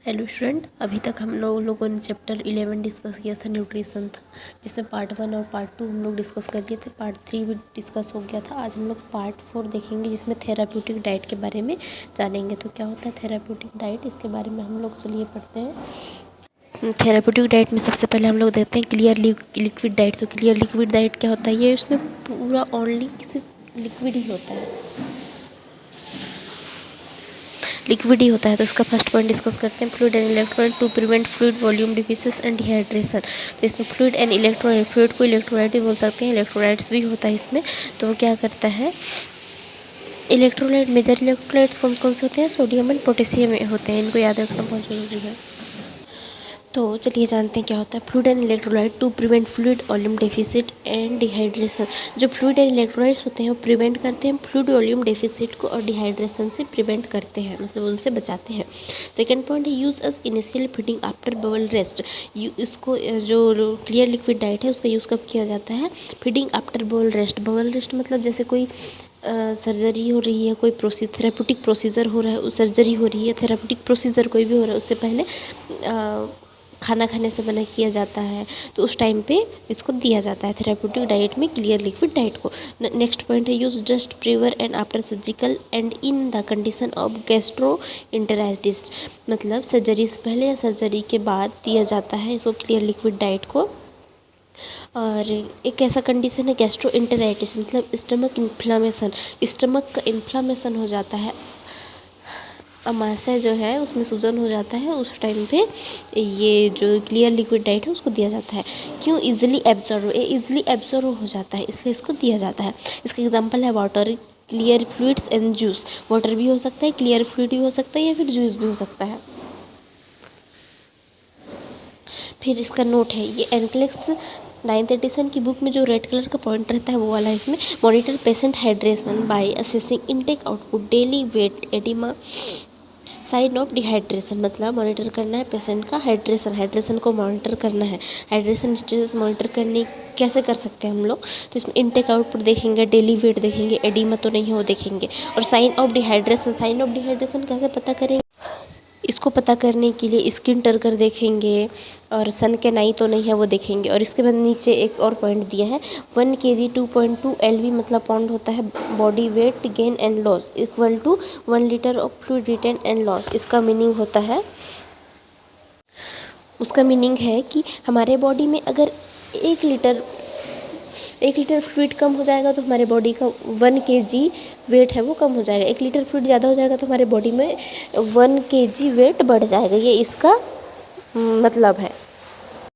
Hello student, अभी तक हम लोगों ने चैप्टर 11 डिस्कस किया था, न्यूट्रिशन था, जिसमें पार्ट 1 और पार्ट 2 हम लोग डिस्कस कर लिए थे। पार्ट 3 भी डिस्कस हो गया था। आज हम लोग पार्ट 4 देखेंगे, जिसमें थेराप्यूटिक डाइट के बारे में जानेंगे। तो क्या होता है थेराप्यूटिक डाइट, इसके बारे में हम लोग चलिए पढ़ते हैं। थेराप्यूटिक डाइट में सबसे पहले हम लोग देखते हैं क्लियर लिक्विड डाइट। तो क्लियर लिक्विड डाइट क्या होता है? ये उसमें पूरा ओनली सिर्फ लिक्विड ही होता है, लिक्विड ही होता है। तो इसका फर्स्ट पॉइंट डिस्कस करते हैं, fluid and electrolyte to prevent fluid volume deficit and dehydration. तो इसमें फ्लूइड एंड इलेक्ट्रोलाइट, फ्लूइड को इलेक्ट्रोलाइट भी बोल सकते हैं, इलेक्ट्रोलाइट्स भी होता है इसमें। तो वो क्या करता है, इलेक्ट्रोलाइट, मेजर इलेक्ट्रोलाइट्स कौन कौन से होते हैं? सोडियम एंड पोटेशियम होते हैं, इनको याद रखना बहुत जरूरी है। तो चलिए जानते हैं क्या होता है fluid and electrolyte to prevent fluid volume deficit and dehydration. जो फ्लूइड एंड इलेक्ट्रोलाइट्स होते हैं वो प्रिवेंट करते हैं फ्लूइड वॉल्यूम डेफिसिट को, और डिहाइड्रेशन से प्रिवेंट करते हैं, मतलब उनसे बचाते हैं। सेकेंड पॉइंट है use as initial feeding after bowel rest. इसको जो क्लियर लिक्विड डाइट है उसका यूज़ कब किया जाता है? Feeding after bowel rest. Bubble rest मतलब जैसे कोई सर्जरी हो रही है, कोई थेराप्यूटिक प्रोसीजर हो रहा है, सर्जरी हो रही है, थेराप्यूटिक प्रोसीजर कोई भी हो रहा है, उससे पहले खाना खाने से मना किया जाता है, तो उस टाइम पे इसको दिया जाता है थेराप्यूटिक डाइट में, क्लियर लिक्विड डाइट को। नेक्स्ट पॉइंट है use just prior and after surgical and in the condition of gastroenteritis. मतलब सर्जरी से पहले या सर्जरी के बाद दिया जाता है इसको, क्लियर लिक्विड डाइट को। और एक ऐसा कंडीशन है गैस्ट्रोएंटेराइटिस, मतलब स्टमक इन्फ्लामेशन, स्टमक का इन्फ्लामेशन हो जाता है, अमाशय जो है उसमें सूजन हो जाता है, उस टाइम पे ये जो क्लियर लिक्विड डाइट है उसको दिया जाता है। क्यों? इजीली एब्जॉर्ब, ये इजीली एब्जॉर्ब हो जाता है, इसलिए इसको दिया जाता है। इसका एग्जांपल है water, clear fluids and juice. Water भी हो सकता है, क्लियर फ्लूइड भी हो सकता है, या फिर जूस भी हो सकता है। फिर इसका नोट है, ये एनक्लेक्स 9th एडिशन की बुक में जो रेड कलर का पॉइंट रहता है वो वाला है इसमें। Monitor patient hydration by assessing intake output, daily weight, oedema, sign of dehydration. मतलब मॉनिटर करना है पेशेंट का हाइड्रेशन, हाइड्रेशन को मॉनिटर करना है। हाइड्रेशन स्टेटस मॉनिटर करने कैसे कर सकते हैं हम लोग? तो इसमें इनटेक आउटपुट देखेंगे, डेली वेट देखेंगे, एडिमा तो नहीं है वो देखेंगे, और sign of dehydration. Sign of dehydration कैसे पता करेंगे? इसको पता करने के लिए स्किन टर्कर देखेंगे, और सन के नाई तो नहीं है वो देखेंगे। और इसके बाद नीचे एक और पॉइंट दिया है, 1 kg 2.2 LV मतलब पाउंड होता है body weight gain and loss equal to 1 litre of fluid retain and loss. इसका मीनिंग होता है, उसका मीनिंग है कि हमारे बॉडी में अगर 1 लीटर फ्लूइड कम हो जाएगा तो हमारे बॉडी का 1 kg वेट है वो कम हो जाएगा। 1 लीटर फ्लूइड ज़्यादा हो जाएगा तो हमारे बॉडी में 1 kg वेट बढ़ जाएगा। ये इसका मतलब है।